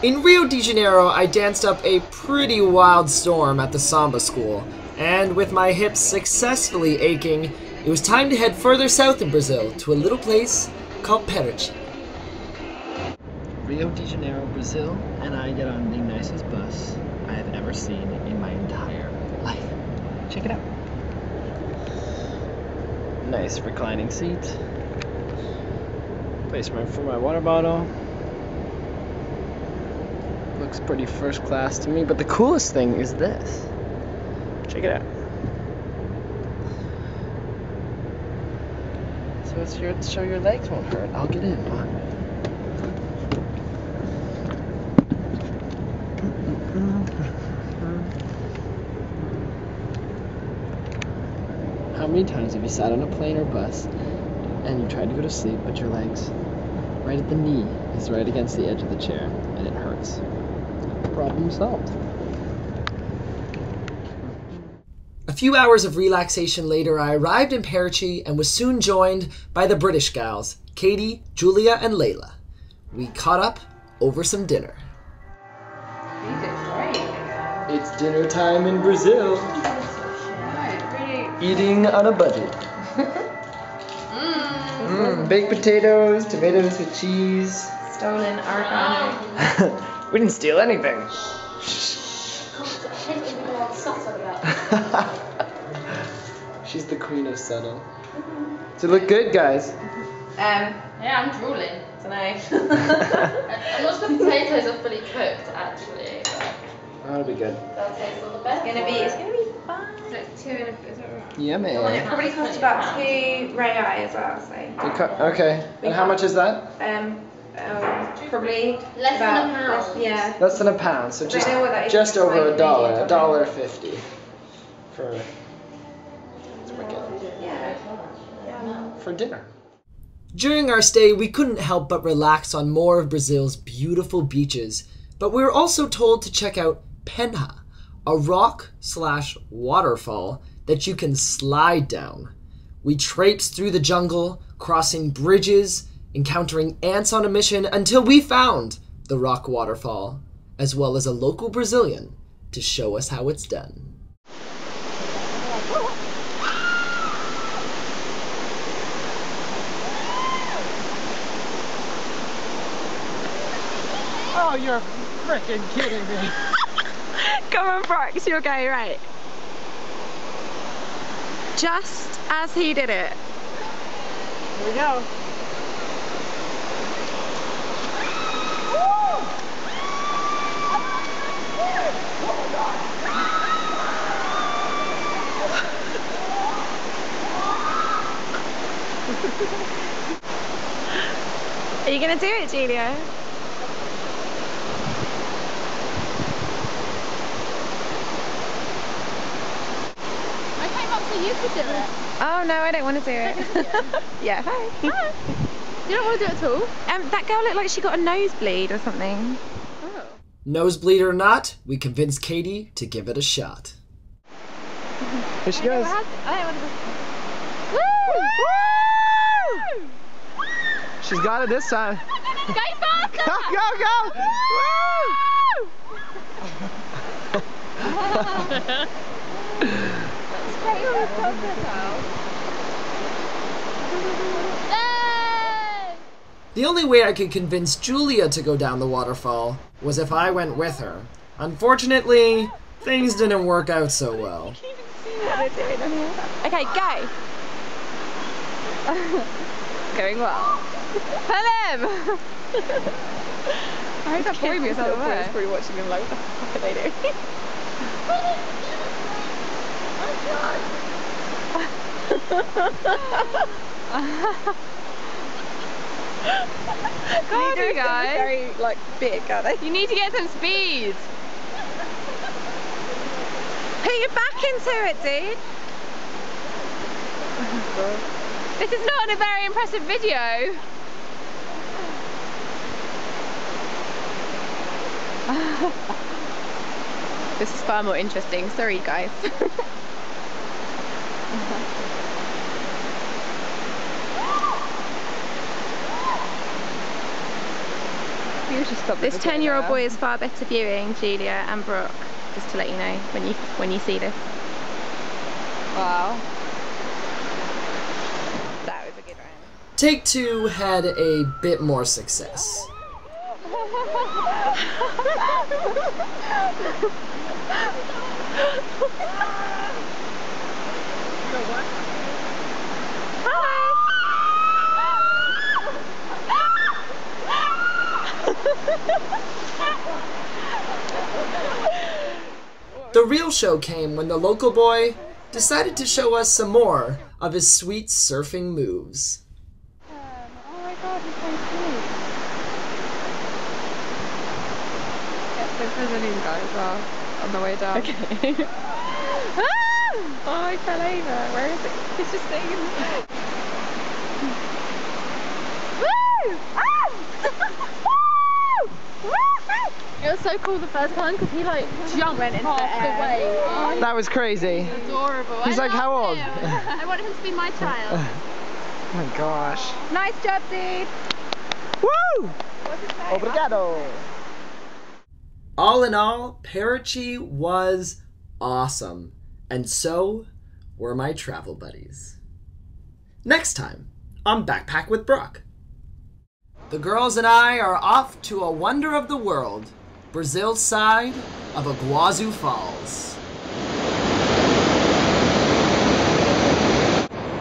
In Rio de Janeiro, I danced up a pretty wild storm at the samba school, and with my hips successfully aching, it was time to head further south in Brazil to a little place called Paraty. Rio de Janeiro, Brazil, and I get on the nicest bus I have ever seen in my entire life. Check it out. Nice reclining seat. Placement for my water bottle. Looks pretty first class to me, but the coolest thing is this. Check it out. So it's here to show your legs won't hurt. I'll get in. How many times have you sat on a plane or bus and you tried to go to sleep, but your legs right at the knee is right against the edge of the chair and it hurts? Problem solved. A few hours of relaxation later, I arrived in Paraty and was soon joined by the British gals, Katie, Julia, and Layla. We caught up over some dinner. It's dinner time in Brazil. Eating on a budget. Baked potatoes, tomatoes with cheese. Stolen oregano. We didn't steal anything. She's the queen of subtle. Does it look good, guys? Yeah, I'm drooling tonight. I'm not sure the potatoes are fully cooked, actually. That'll be good. They'll taste all the best. It's gonna be fun. It's like 2 and a bit. Yeah, man. And it probably cost about 2 rei as well, so. Okay. And how much is that? Probably Less about, than a pound. Yeah. Less than a pound, so I don't know what that is just in over Canadian $1, $1.50 for for dinner. During our stay, we couldn't help but relax on more of Brazil's beautiful beaches, but we were also told to check out Penha, a rock/waterfall that you can slide down. We traipsed through the jungle, crossing bridges, encountering ants on a mission until we found the rock waterfall, as well as a local Brazilian to show us how it's done. Oh, you're freaking kidding me. Come on, Brox, you're going right. Just as he did it. Here we go. Are you going to do it, Julia? You could do it. Oh no, I don't want to do it. Yeah, hi. Hi. You don't want to do it at all? That girl looked like she got a nosebleed or something. Oh. Nosebleed or not, we convinced Katie to give it a shot. Here she goes. Woo! She's got it this time. Go faster! Go, go, go! The only way I could convince Julia to go down the waterfall was if I went with her. Unfortunately, things didn't work out so well. Okay, go! Going well. Pull him! Why is that boring me? Probably watching him like, what the fuck are they doing? Come on, you guys. Very like big, aren't they? You need to get some speed. Put your back into it, dude. This is not a very impressive video. This is far more interesting. Sorry, guys. Maybe we should stop. This 10-year-old boy is far better viewing, Julia and Brooke. Just to let you know when you see this. Wow. That was a good round. Take 2 had a bit more success. The real show came when the local boy decided to show us some more of his sweet surfing moves. Oh my god, he's so cute. Yes, there's Brazilian guys on the way down. Okay. Oh, I fell over. Where is it? He's just staying in the... Woo! It was so cool the first time because he like jumped half the way. Oh, That was crazy. adorable. He's like, how old? I want him to be my child. Oh my gosh. Nice job, dude. Woo! What's his name? Obrigado. All in all, Paraty was awesome. And so were my travel buddies. Next time on Backpack with Brooke. The girls and I are off to a wonder of the world, Brazil's side of Iguazu Falls.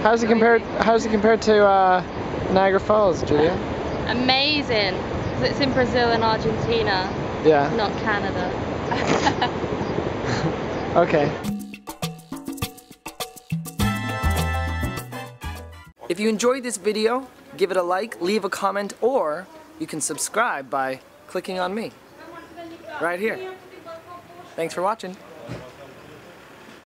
How's it compared to Niagara Falls, Julia? Amazing. 'Cause it's in Brazil and Argentina, Yeah. not Canada. Okay. If you enjoyed this video, give it a like, leave a comment, or you can subscribe by clicking on me. Right here. Thanks for watching.